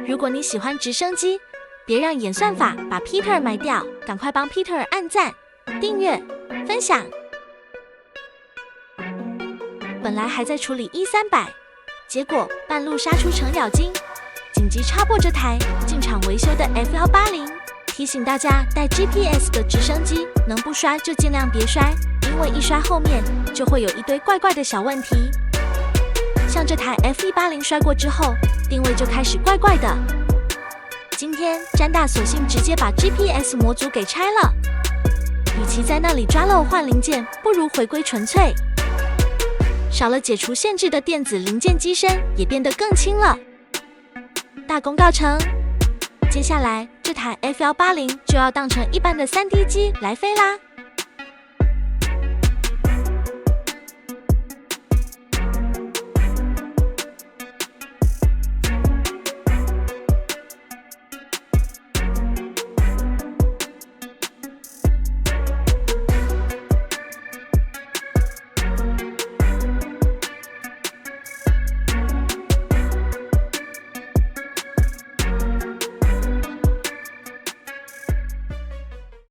如果你喜歡直升機，別讓演算法把 Peter 埋掉，趕快幫 Peter 按讚、訂閱、分享。本來還在處理 E300，結果半路殺出程咬金，緊急插播這台進廠維修的 F180，提醒大家帶 GPS 的直升機能不摔就盡量別摔，因為一摔後面就會有一堆怪怪的小問題。像這台 F180 摔過之後，定位就開始怪怪的。今天詹大索性直接把 GPS 模組給拆了，與其在那裡抓漏換零件，不如回歸純粹。少了解除限制的電子零件機身也變得更輕了。大功告成，接下來這台 F180就要當成一般的 3D 機來飛啦。